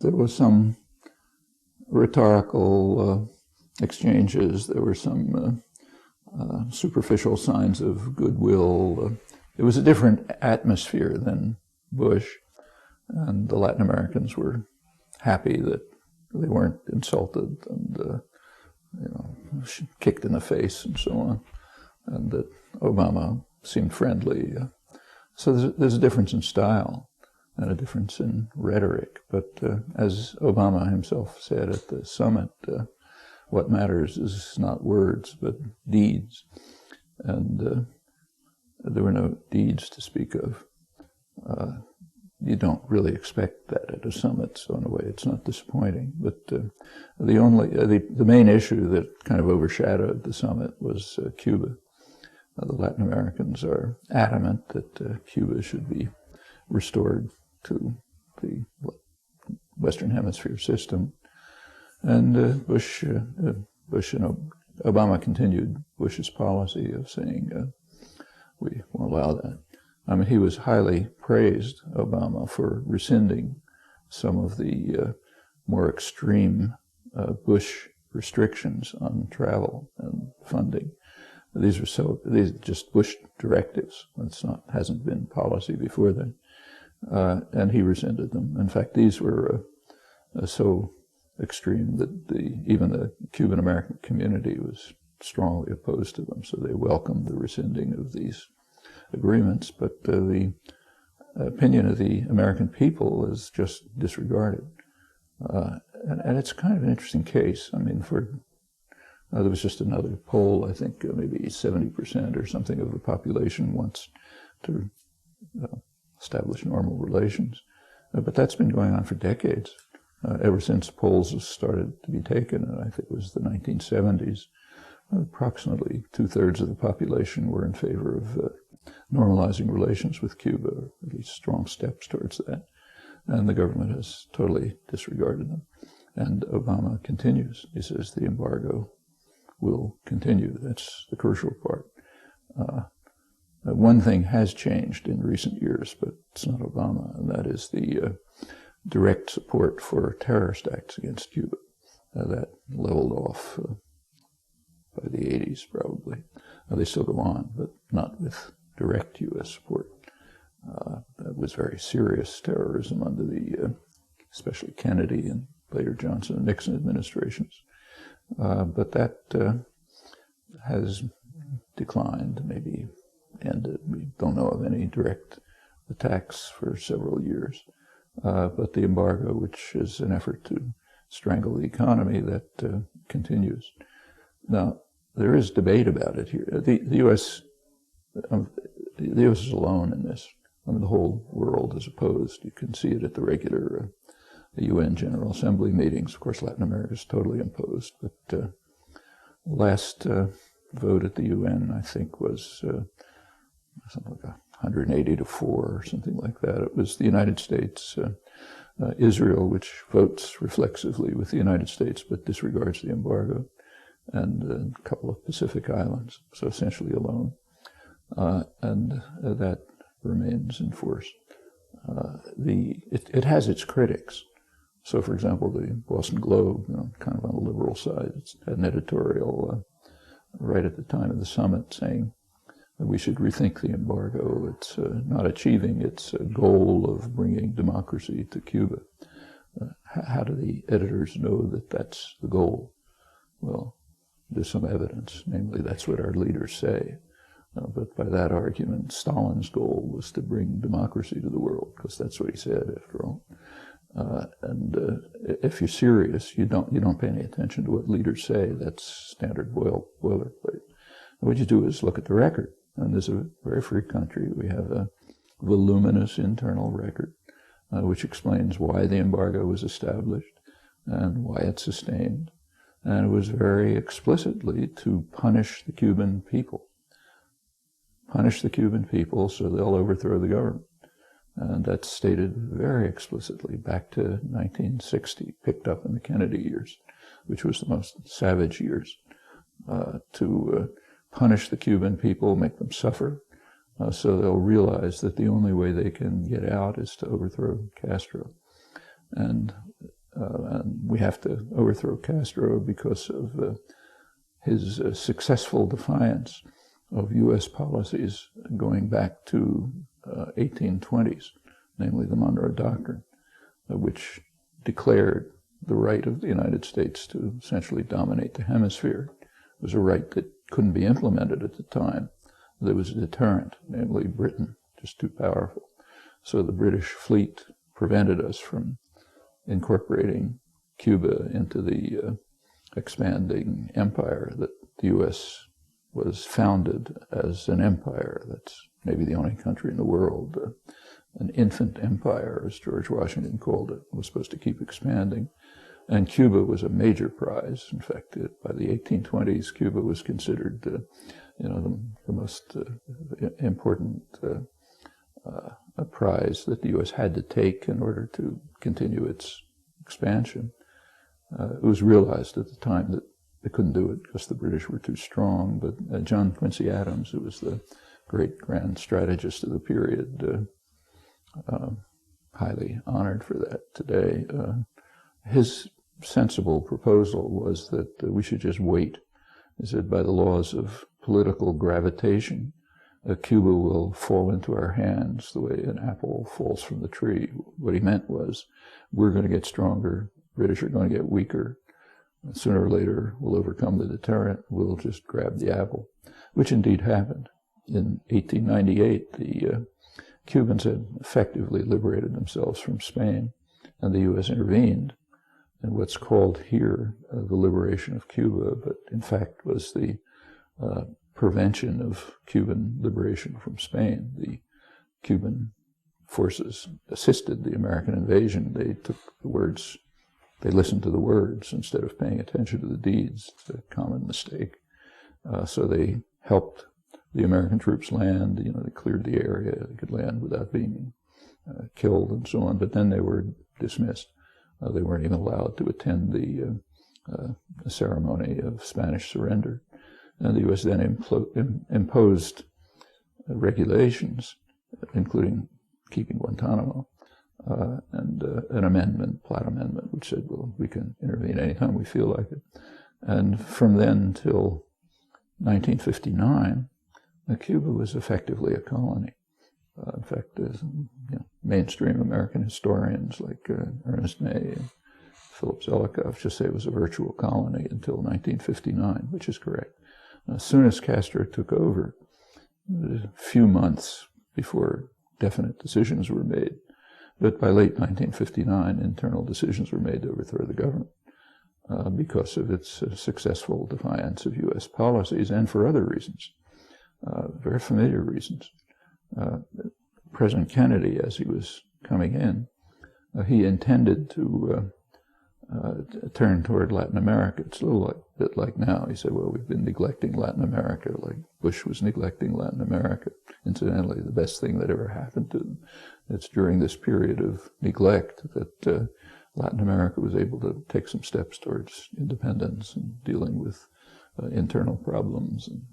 there was some rhetorical exchanges. There were some superficial signs of goodwill. It was a different atmosphere than Bush, and the Latin Americans were happy that they weren't insulted and kicked in the face and so on, and that Obama seemed friendly. So there's a difference in style and a difference in rhetoric. But as Obama himself said at the summit, what matters is not words, but deeds. And there were no deeds to speak of. You don't really expect that at a summit, so in a way it's not disappointing. But the main issue that kind of overshadowed the summit was Cuba. The Latin Americans are adamant that Cuba should be restored to the Western Hemisphere system. And Bush and Obama continued Bush's policy of saying, we won't allow that. I mean, he was highly praised, Obama, for rescinding some of the more extreme Bush restrictions on travel and funding. These are just Bush directives. Hasn't been policy before then. And he rescinded them. In fact, these were so extreme that even the Cuban American community was strongly opposed to them. So they welcomed the rescinding of these agreements, but the opinion of the American people is just disregarded. And it's kind of an interesting case. I mean, there was just another poll, I think maybe 70% or something of the population wants to establish normal relations. But that's been going on for decades, ever since polls started to be taken, and I think it was the 1970s. Approximately 2/3 of the population were in favor of normalizing relations with Cuba, or at least strong steps towards that. And the government has totally disregarded them. And Obama continues. He says the embargo will continue. That's the crucial part. One thing has changed in recent years, but it's not Obama, and that is the direct support for terrorist acts against Cuba. That leveled off by the 80s, probably. They still go on, but not with direct U.S. support. That was very serious terrorism under the, especially Kennedy and later Johnson and Nixon administrations. But that has declined, maybe ended. We don't know of any direct attacks for several years. But the embargo, which is an effort to strangle the economy, that continues. Now, there is debate about it here. The U.S. is alone in this. I mean, the whole world is opposed. You can see it at the regular UN General Assembly meetings. Of course, Latin America is totally opposed. But the last vote at the UN, I think, was something like 180 to 4 or something like that. It was the United States, Israel, which votes reflexively with the United States but disregards the embargo, and a couple of Pacific islands, so essentially alone. And that remains in force. It has its critics. So, for example, the Boston Globe, kind of on the liberal side, it's had an editorial right at the time of the summit saying that we should rethink the embargo. It's not achieving its goal of bringing democracy to Cuba. How do the editors know that that's the goal? Well, there's some evidence, namely that's what our leaders say. But by that argument, Stalin's goal was to bring democracy to the world, because that's what he said, after all. And if you're serious, you don't pay any attention to what leaders say. That's standard boilerplate. What you do is look at the record. And this is a very free country. We have a voluminous internal record, which explains why the embargo was established and why it's sustained. And it was very explicitly to punish the Cuban people. Punish the Cuban people so they'll overthrow the government. And that's stated very explicitly back to 1960, picked up in the Kennedy years, which was the most savage years, to punish the Cuban people, make them suffer, so they'll realize that the only way they can get out is to overthrow Castro. And and we have to overthrow Castro because of his successful defiance of U.S. policies going back to 1820s, namely the Monroe Doctrine, which declared the right of the United States to essentially dominate the hemisphere. It was a right that couldn't be implemented at the time. There was a deterrent, namely Britain, just too powerful. So the British fleet prevented us from incorporating Cuba into the expanding empire that the U.S. was founded as an empire. That's maybe the only country in the world, an infant empire, as George Washington called it. It was supposed to keep expanding. And Cuba was a major prize. In fact, by the 1820s, Cuba was considered, the most important prize that the U.S. had to take in order to continue its expansion. It was realized at the time that they couldn't do it because the British were too strong. But John Quincy Adams, who was the great grand strategist of the period, highly honored for that today, his sensible proposal was that we should just wait. He said, by the laws of political gravitation, Cuba will fall into our hands the way an apple falls from the tree. What he meant was, we're going to get stronger, British are going to get weaker. Sooner or later, we'll overcome the deterrent, we'll just grab the apple, which indeed happened. In 1898, the Cubans had effectively liberated themselves from Spain, and the U.S. intervened in what's called here the liberation of Cuba, but in fact was the prevention of Cuban liberation from Spain. The Cuban forces assisted the American invasion. They took the words, they listened to the words instead of paying attention to the deeds. It's a common mistake. So they helped the American troops land. They cleared the area. They could land without being killed and so on, but then they were dismissed. They weren't even allowed to attend the ceremony of Spanish surrender. And the U.S. then imposed regulations, including keeping Guantanamo, and an amendment, Platt Amendment, which said, well, we can intervene anytime we feel like it. And from then till 1959, Cuba was effectively a colony. In fact, mainstream American historians like Ernest May and Philip Zelikow just say it was a virtual colony until 1959, which is correct. As soon as Castro took over, a few months before definite decisions were made, but by late 1959, internal decisions were made to overthrow the government because of its successful defiance of U.S. policies and for other reasons, very familiar reasons. President Kennedy, as he was coming in, he intended to turn toward Latin America. It's a little bit like now. He said, well, we've been neglecting Latin America, like Bush was neglecting Latin America. Incidentally, the best thing that ever happened to them. It's during this period of neglect that Latin America was able to take some steps towards independence and dealing with internal problems and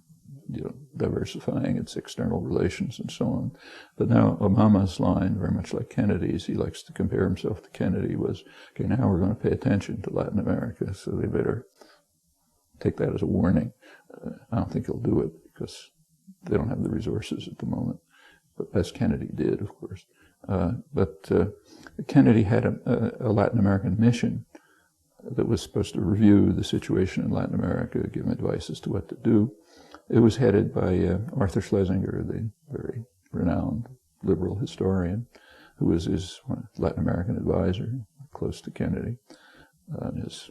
diversifying its external relations and so on. But now Obama's line, very much like Kennedy's, he likes to compare himself to Kennedy, was, okay, now we're going to pay attention to Latin America, so they better take that as a warning. I don't think he'll do it because they don't have the resources at the moment, but as Kennedy did, of course. But Kennedy had a Latin American mission that was supposed to review the situation in Latin America, give him advice as to what to do. It was headed by Arthur Schlesinger, the very renowned liberal historian, who was his Latin American advisor, close to Kennedy, and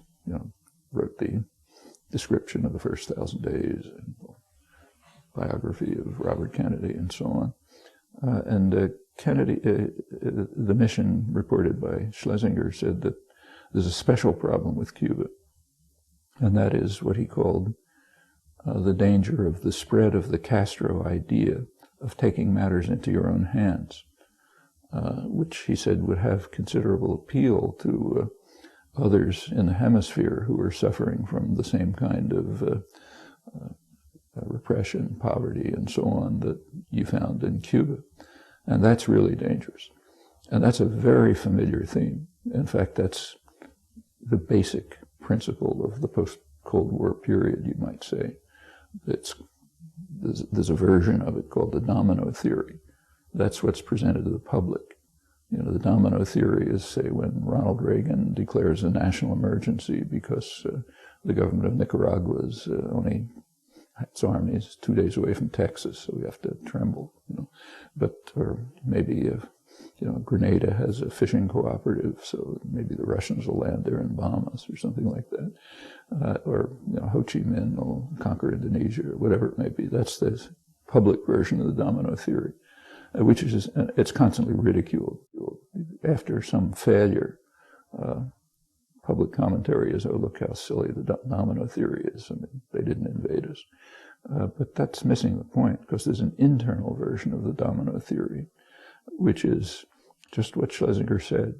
wrote the description of the first 1,000 days, and biography of Robert Kennedy, and so on. And Kennedy, the mission reported by Schlesinger said that there's a special problem with Cuba, and that is what he called the danger of the spread of the Castro idea of taking matters into your own hands, which he said would have considerable appeal to others in the hemisphere who were suffering from the same kind of repression, poverty, and so on that you found in Cuba. And that's really dangerous. And that's a very familiar theme. In fact, that's the basic principle of the post-Cold War period, you might say. There's a version of it called the domino theory. That's what's presented to the public. You know, the domino theory is, say, when Ronald Reagan declares a national emergency because the government of Nicaragua is only its army is 2 days away from Texas, so we have to tremble. You know, but or maybe if, you know, Grenada has a fishing cooperative, so maybe the Russians will land there and bomb us or something like that. Or, you know, Ho Chi Minh will conquer Indonesia or whatever it may be. That's the public version of the domino theory, which is, it's constantly ridiculed. After some failure, public commentary is, oh, look how silly the domino theory is. I mean, they didn't invade us. But that's missing the point, because there's an internal version of the domino theory, which is just what Schlesinger said,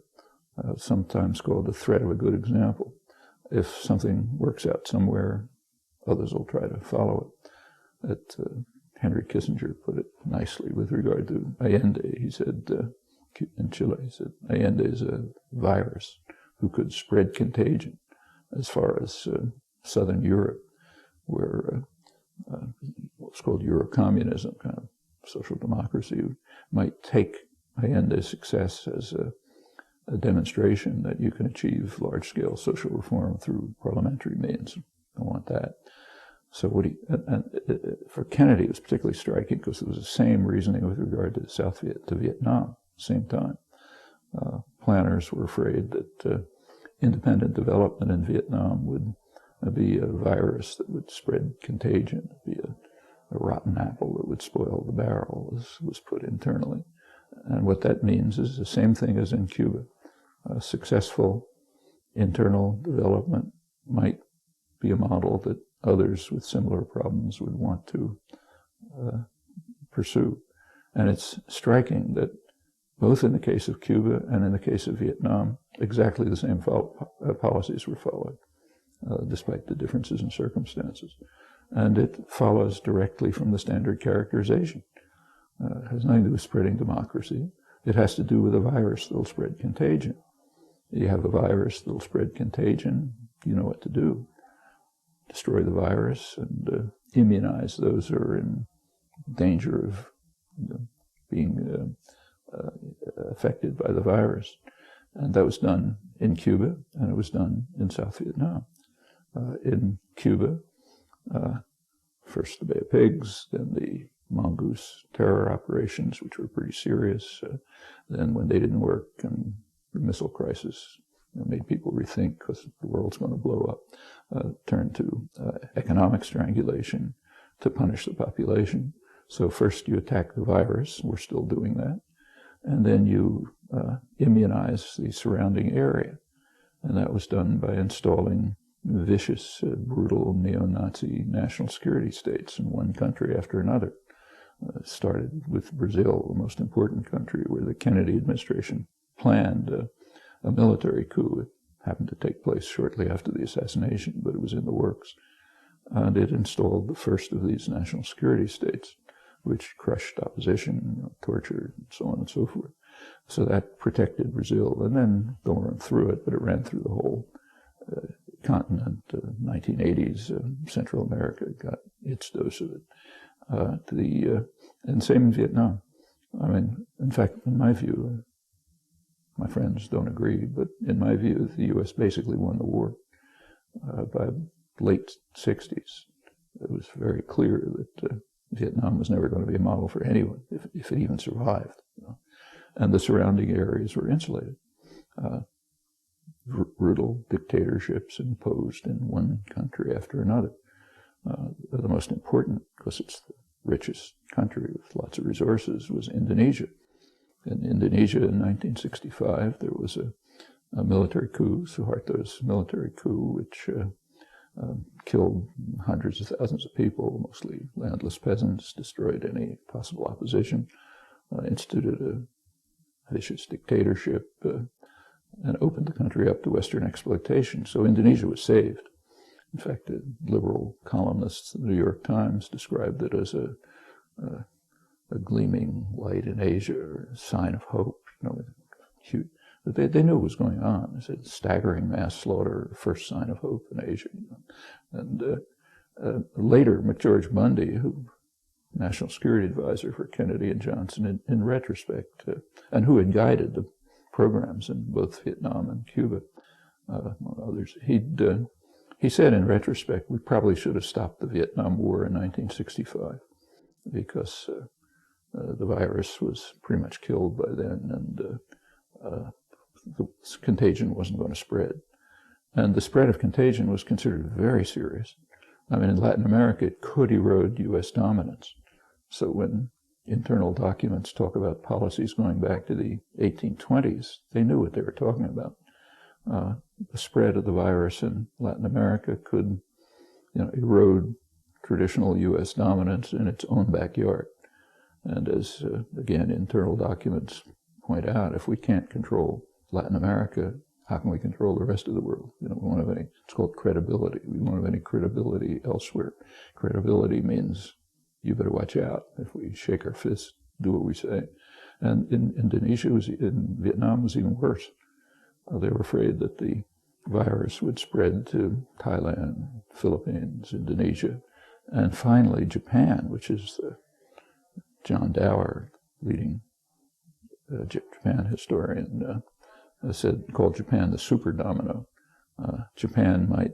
sometimes called the threat of a good example. If something works out somewhere, others will try to follow it. Henry Kissinger put it nicely with regard to Allende. He said, in Chile, he said, Allende is a virus who could spread contagion as far as Southern Europe, where what's called Eurocommunism, kind of social democracy, might take Allende's success as a demonstration that you can achieve large-scale social reform through parliamentary means. I want that. So for Kennedy, it was particularly striking because it was the same reasoning with regard to Vietnam, same time. Planners were afraid that independent development in Vietnam would be a virus that would spread contagion, be a rotten apple that would spoil the barrel, as was put internally. And what that means is the same thing as in Cuba. Successful internal development might be a model that others with similar problems would want to pursue. And it's striking that both in the case of Cuba and in the case of Vietnam, exactly the same policies were followed, despite the differences in circumstances. And it follows directly from the standard characterization. It has nothing to do with spreading democracy. It has to do with a virus that will spread contagion. You have a virus that will spread contagion, you know what to do. Destroy the virus and immunize those who are in danger of being affected by the virus. And that was done in Cuba, and it was done in South Vietnam. In Cuba, first the Bay of Pigs, then the Mongoose terror operations, which were pretty serious. Then when they didn't work, and the missile crisis made people rethink because the world's going to blow up, turned to economic strangulation to punish the population. So first you attack the virus, we're still doing that, and then you immunize the surrounding area. And that was done by installing vicious, brutal neo-Nazi national security states in one country after another. Started with Brazil, the most important country, where the Kennedy administration planned a military coup. It happened to take place shortly after the assassination, but it was in the works. And it installed the first of these national security states, which crushed opposition, tortured, and so on and so forth. So that protected Brazil, and then don't run through it, but it ran through the whole continent. 1980s, Central America got its dose of it. And same in Vietnam. I mean, in fact, in my view, my friends don't agree, but in my view, the U.S. basically won the war. By late 60s, it was very clear that Vietnam was never going to be a model for anyone, if it even survived. You know? And the surrounding areas were insulated. Brutal dictatorships imposed in one country after another. The most important, because it's the richest country with lots of resources, was Indonesia. In Indonesia in 1965, there was a military coup, Suharto's military coup, which killed hundreds of thousands of people, mostly landless peasants, destroyed any possible opposition, instituted a vicious dictatorship, and opened the country up to Western exploitation. So Indonesia was saved. In fact, liberal columnists in the New York Times described it as a gleaming light in Asia, or a sign of hope. You know, But they knew what was going on. They said staggering mass slaughter, first sign of hope in Asia. And later, McGeorge Bundy, who National Security Advisor for Kennedy and Johnson, in retrospect, and who had guided the programs in both Vietnam and Cuba, among others, he said in retrospect, we probably should have stopped the Vietnam War in 1965 because the virus was pretty much killed by then, and the contagion wasn't going to spread. And the spread of contagion was considered very serious. I mean, in Latin America, it could erode U.S. dominance. So when internal documents talk about policies going back to the 1820s, they knew what they were talking about. The spread of the virus in Latin America could, erode traditional U.S. dominance in its own backyard. And as, again, internal documents point out, if we can't control Latin America, how can we control the rest of the world? We won't have any, it's called credibility. We won't have any credibility elsewhere. Credibility means you better watch out. If we shake our fists, do what we say. And in Indonesia, in Vietnam, was even worse. They were afraid that the virus would spread to Thailand, Philippines, Indonesia, and finally Japan, which is John Dower, leading Japan historian, called Japan the super domino. Japan might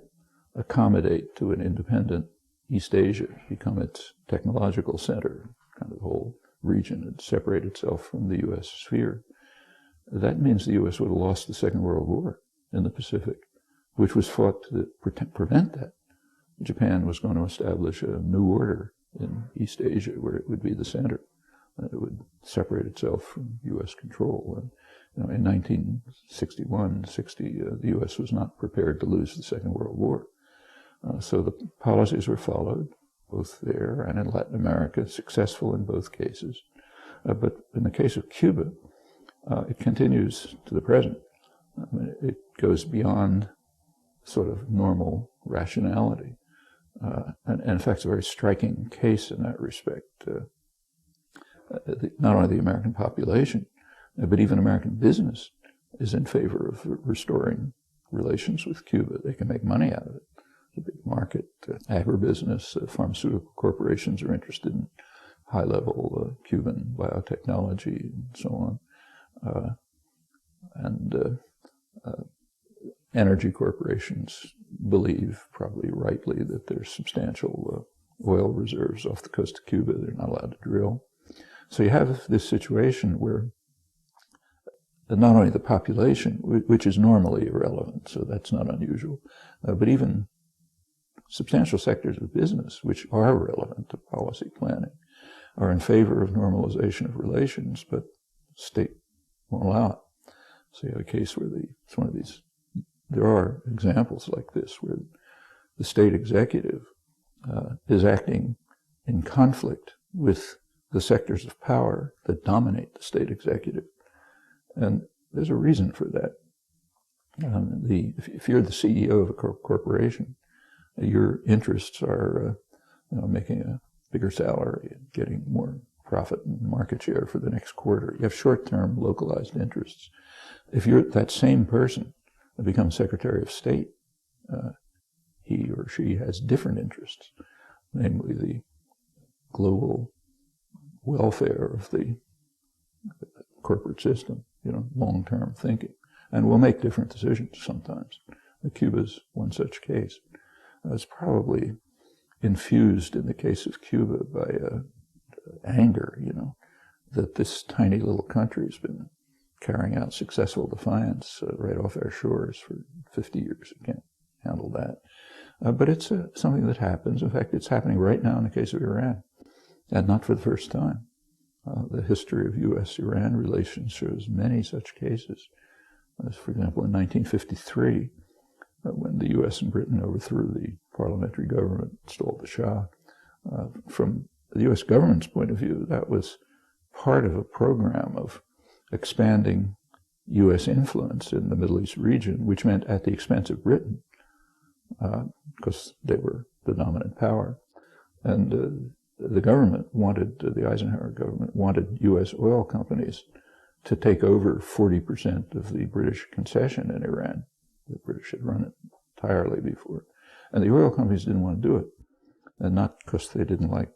accommodate to an independent East Asia, become its technological center, kind of the whole region, and separate itself from the U.S. sphere. That means the U.S. would have lost the Second World War in the Pacific, which was fought to prevent that. Japan was going to establish a new order in East Asia where it would be the center. It would separate itself from U.S. control. And, in 1961-60, the U.S. was not prepared to lose the Second World War. So the policies were followed, both there and in Latin America, successful in both cases. But in the case of Cuba, it continues to the present. I mean, it goes beyond sort of normal rationality. And in fact, it's a very striking case in that respect. Not only the American population, but even American business is in favor of restoring relations with Cuba. They can make money out of it. It's a big market. Agribusiness, pharmaceutical corporations are interested in high-level Cuban biotechnology and so on. Energy corporations believe, probably rightly, that there's substantial oil reserves off the coast of Cuba. They're not allowed to drill. So you have this situation where not only the population, which is normally irrelevant, so that's not unusual, but even substantial sectors of business, which are relevant to policy planning, are in favor of normalization of relations, but the state won't allow it. So you have a case where it's one of these, there are examples like this where the state executive is acting in conflict with the sectors of power that dominate the state executive. And there's a reason for that. If you're the CEO of a corporation, your interests are making a bigger salary and getting more profit and market share for the next quarter. You have short-term localized interests. If you're that same person that becomes Secretary of State, he or she has different interests, namely the global welfare of the corporate system, long-term thinking, and will make different decisions sometimes. Cuba's one such case. It's probably infused in the case of Cuba by anger, that this tiny little country has been carrying out successful defiance right off our shores for 50 years. It can't handle that. But it's something that happens. In fact, it's happening right now in the case of Iran, and not for the first time. The history of U.S.-Iran relations shows many such cases. As, for example, in 1953, when the U.S. and Britain overthrew the parliamentary government, installed the Shah. From the U.S. government's point of view, that was part of a program of expanding U.S. influence in the Middle East region, which meant at the expense of Britain, because they were the dominant power. And the government wanted, the Eisenhower government wanted U.S. oil companies to take over 40% of the British concession in Iran. The British had run it entirely before. And the oil companies didn't want to do it. And not because they didn't like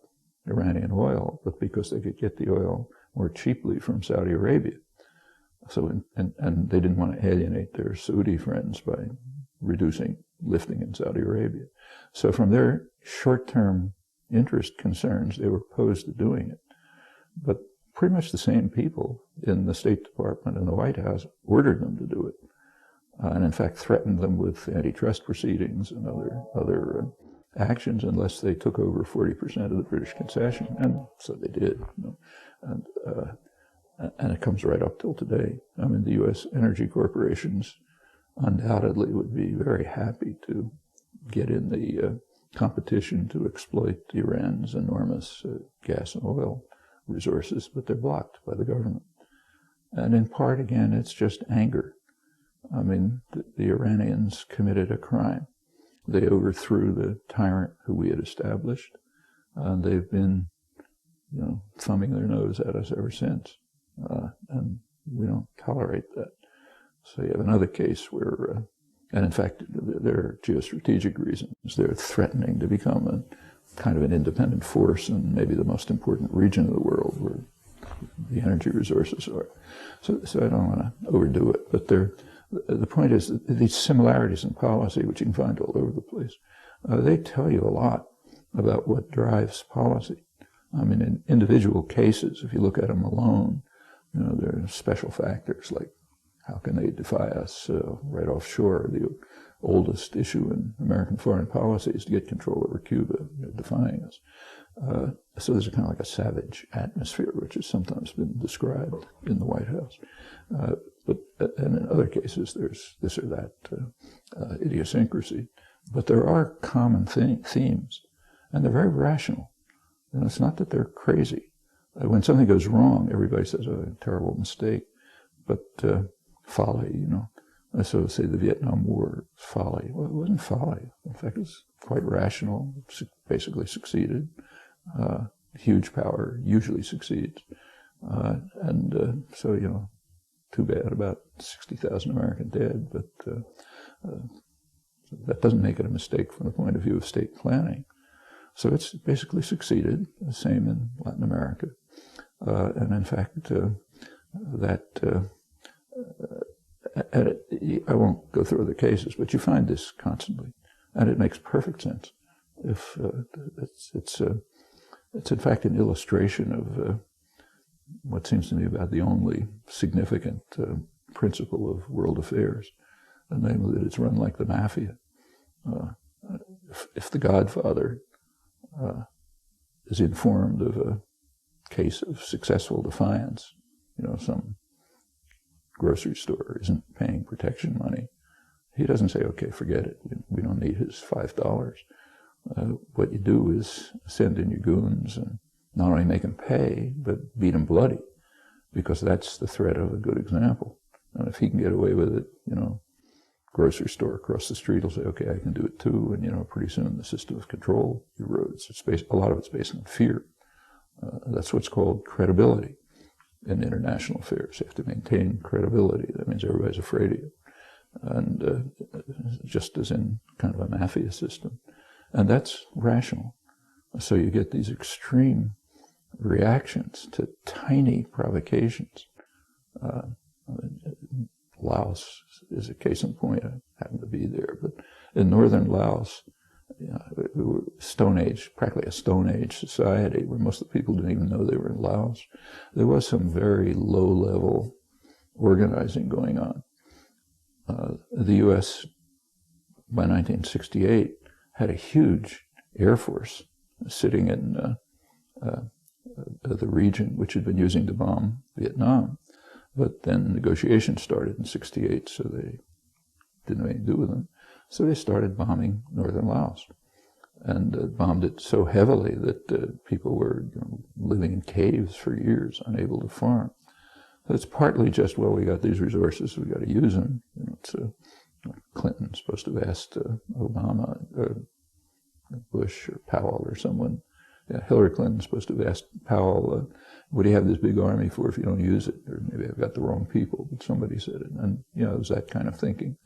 Iranian oil, but because they could get the oil more cheaply from Saudi Arabia. So, and they didn't want to alienate their Saudi friends by reducing lifting in Saudi Arabia. So from their short-term interest concerns, they were opposed to doing it. But pretty much the same people in the State Department and the White House ordered them to do it. And in fact threatened them with antitrust proceedings and other actions unless they took over 40% of the British concession. And so they did. And it comes right up till today. I mean, the U.S. energy corporations undoubtedly would be very happy to get in the competition to exploit Iran's enormous gas and oil resources, but they're blocked by the government. And in part, again, it's just anger. I mean, the Iranians committed a crime. They overthrew the tyrant who we had established, and they've been, thumbing their nose at us ever since. And we don't tolerate that. So you have another case where, and in fact, there are geostrategic reasons. They're threatening to become a kind of an independent force in maybe the most important region of the world where the energy resources are. So I don't want to overdo it, but the point is that these similarities in policy, which you can find all over the place, they tell you a lot about what drives policy. I mean, in individual cases, if you look at them alone, there are special factors like how can they defy us right offshore? The oldest issue in American foreign policy is to get control over Cuba. They're defying us. So there's a kind of like a savage atmosphere, which has sometimes been described in the White House. And in other cases, there's this or that idiosyncrasy. But there are common themes, and they're very rational. It's not that they're crazy. When something goes wrong, everybody says, oh, a terrible mistake. But folly, So say the Vietnam War, folly. Well, it wasn't folly. In fact, it was quite rational, basically succeeded. Huge power usually succeeds. So, too bad, about 60,000 American dead, but that doesn't make it a mistake from the point of view of state planning. So it's basically succeeded, the same in Latin America. And in fact, I won't go through the cases, but you find this constantly, and it makes perfect sense. If it's in fact an illustration of what seems to me about the only significant principle of world affairs, namely that it's run like the mafia. If the Godfather is informed of a case of successful defiance, some grocery store isn't paying protection money, he doesn't say, okay, forget it, we don't need his $5. What you do is send in your goons and not only make him pay, but beat him bloody, because that's the threat of a good example. And if he can get away with it, grocery store across the street will say, okay, I can do it too, and pretty soon the system of control erodes. A lot of it's based on fear. That's what's called credibility in international affairs. You have to maintain credibility. That means everybody's afraid of you. And just as in kind of a mafia system. And that's rational. So you get these extreme reactions to tiny provocations. Laos is a case in point. I happened to be there. But in northern Laos, we were Stone Age, practically a Stone Age society where most of the people didn't even know they were in Laos. There was some very low-level organizing going on. The U.S., by 1968, had a huge Air Force sitting in the region which had been using to bomb Vietnam. But then negotiations started in 68, so they didn't have anything to do with them. So they started bombing northern Laos, and bombed it so heavily that people were living in caves for years, unable to farm. So it's partly just, well, we got these resources, we got to use them. Clinton's supposed to have asked Obama, Bush, or Powell, or someone. Yeah, Hillary Clinton's supposed to have asked Powell, what do you have this big army for if you don't use it? Or maybe I've got the wrong people, but somebody said it. And, you know, it was that kind of thinking.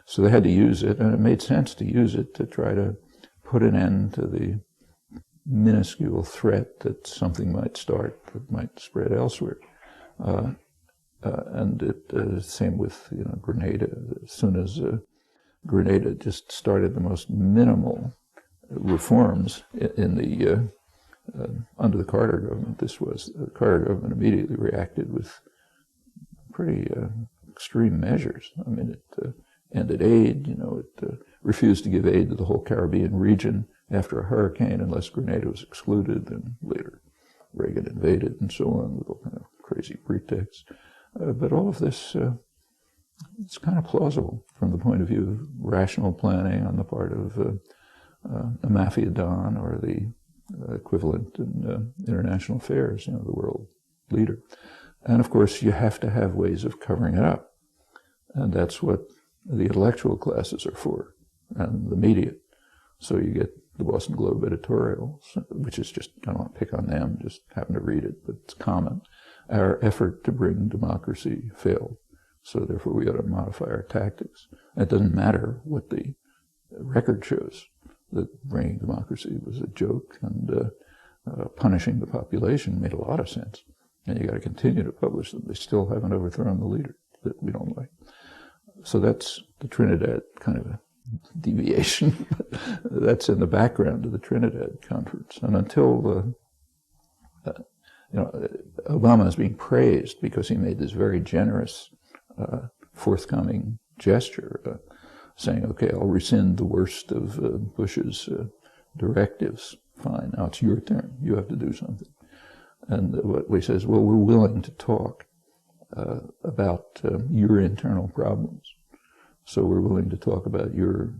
So they had to use it, and it made sense to use it to try to put an end to the minuscule threat that something might start that might spread elsewhere. And it, same with, you know, Grenada. As soon as Grenada just started the most minimal reforms in the under the Carter government, the Carter government immediately reacted with pretty extreme measures. I mean, it ended aid, you know, it refused to give aid to the whole Caribbean region after a hurricane unless Grenada was excluded, and later Reagan invaded and so on with all kind of crazy pretexts. But all of this, it's kind of plausible from the point of view of rational planning on the part of a mafia don or the equivalent in international affairs, you know, the world leader. And of course, you have to have ways of covering it up. And that's what the intellectual classes are for, and the media. So you get the Boston Globe editorial, which is just, I don't want to pick on them, just happen to read it, but it's common. Our effort to bring democracy failed, so therefore we ought to modify our tactics. It doesn't matter what the record shows, that bringing democracy was a joke, and punishing the population made a lot of sense. And you got to continue to publish them. They still haven't overthrown the leader that we don't like. So that's the Trinidad kind of a deviation. That's in the background of the Trinidad conference. And until you know, Obama is being praised because he made this very generous forthcoming gesture, saying, okay, I'll rescind the worst of Bush's directives. Fine, now it's your turn. You have to do something. And what he says, well, we're willing to talk about your internal problems. So we're willing to talk about your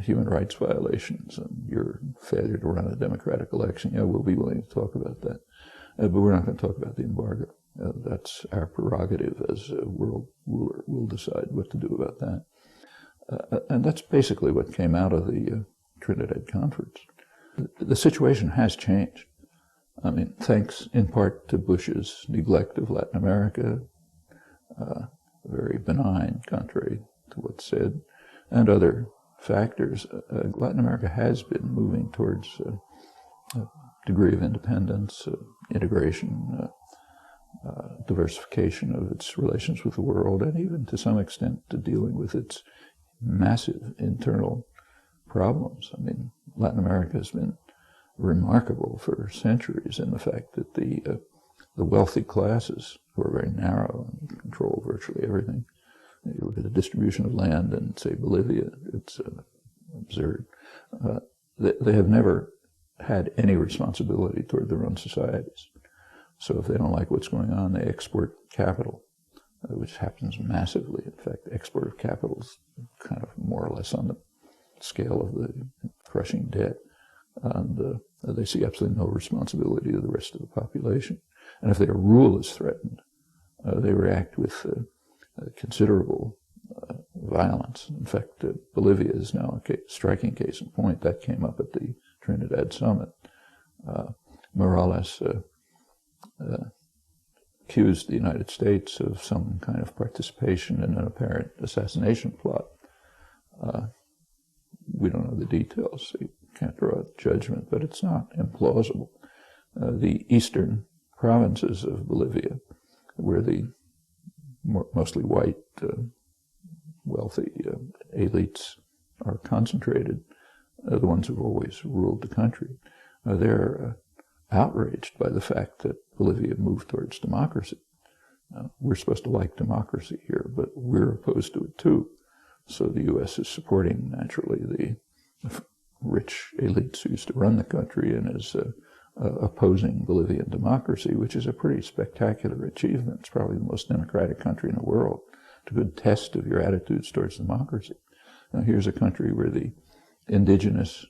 human rights violations and your failure to run a democratic election. Yeah, we'll be willing to talk about that. But we're not going to talk about the embargo. That's our prerogative as a world ruler. We'll decide what to do about that. And that's basically what came out of the Trinidad conference. The situation has changed. I mean, thanks in part to Bush's neglect of Latin America, very benign, contrary to what's said, and other factors. Latin America has been moving towards a degree of independence, integration, diversification of its relations with the world, and even to some extent to dealing with its massive internal problems. I mean, Latin America has been remarkable for centuries in the fact that the wealthy classes, who are very narrow and control virtually everything. You look at the distribution of land in, say, Bolivia, it's absurd. They have never had any responsibility toward their own societies. So if they don't like what's going on, they export capital, which happens massively. In fact, export of capital is kind of more or less on the scale of the crushing debt. And they see absolutely no responsibility to the rest of the population. And if their rule is threatened, they react with considerable violence. In fact, Bolivia is now a striking case in point. That came up at the Trinidad summit. Morales accused the United States of some kind of participation in an apparent assassination plot. We don't know the details, so you can't draw a judgment, but it's not implausible. The eastern provinces of Bolivia, where the mostly white, wealthy elites are concentrated, the ones who've always ruled the country, they're outraged by the fact that Bolivia moved towards democracy. We're supposed to like democracy here, but we're opposed to it too. So the U.S. is supporting, naturally, the rich elites who used to run the country and is opposing Bolivian democracy, which is a pretty spectacular achievement. It's probably the most democratic country in the world. It's a good test of your attitudes towards democracy. Now, here's a country where the indigenous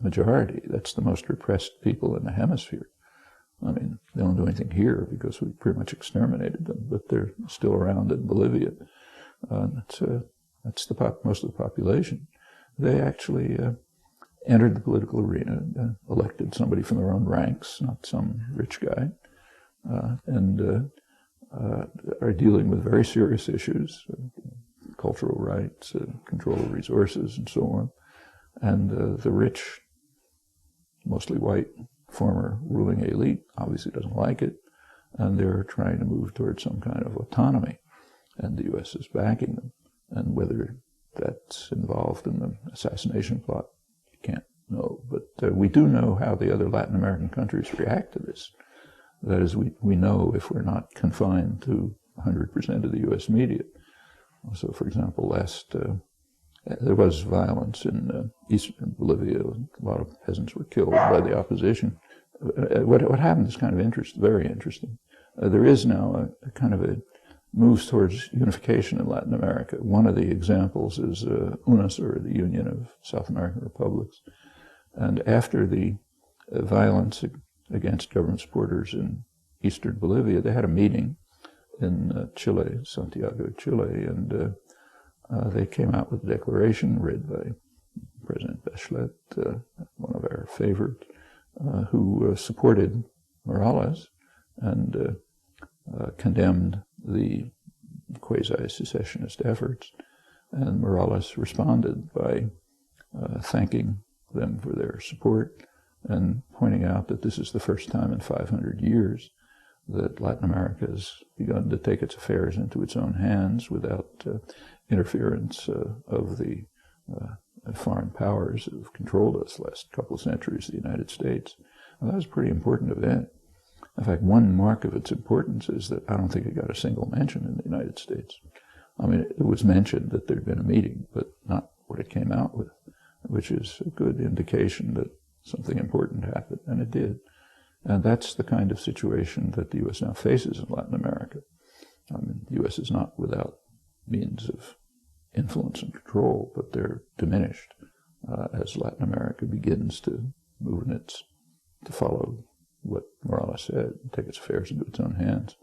majority, that's the most repressed people in the hemisphere. I mean, they don't do anything here because we pretty much exterminated them, but they're still around in Bolivia. That's most of the population. They actually entered the political arena, elected somebody from their own ranks, not some rich guy, and are dealing with very serious issues, cultural rights, control of resources, and so on. And the rich, mostly white, former ruling elite obviously doesn't like it, and they're trying to move towards some kind of autonomy, and the U.S. is backing them. And whether that's involved in the assassination plot, you can't know. But we do know how the other Latin American countries react to this. That is, we know if we're not confined to 100% of the U.S. media. So, for example, there was violence in eastern Bolivia. A lot of peasants were killed by the opposition. What happened is kind of very interesting. There is now a kind of a moves towards unification in Latin America. One of the examples is Unesur, the Union of South American Republics. And after the violence against government supporters in eastern Bolivia, they had a meeting in Chile, Santiago, Chile, and they came out with a declaration read by President Bachelet, one of our favorites, who supported Morales and condemned the quasi-secessionist efforts. And Morales responded by thanking them for their support and pointing out that this is the first time in 500 years that Latin America has begun to take its affairs into its own hands without interference of the foreign powers that have controlled us the last couple of centuries, the United States. And that was a pretty important event. In fact, one mark of its importance is that I don't think it got a single mention in the United States. I mean, it was mentioned that there'd been a meeting, but not what it came out with, which is a good indication that something important happened, and it did. And that's the kind of situation that the U.S. now faces in Latin America. I mean, the U.S. is not without means of influence and control, but they're diminished as Latin America begins to move in to follow what Morales said, take its affairs into its own hands.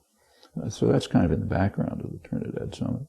So that's kind of in the background of the Trinidad Summit.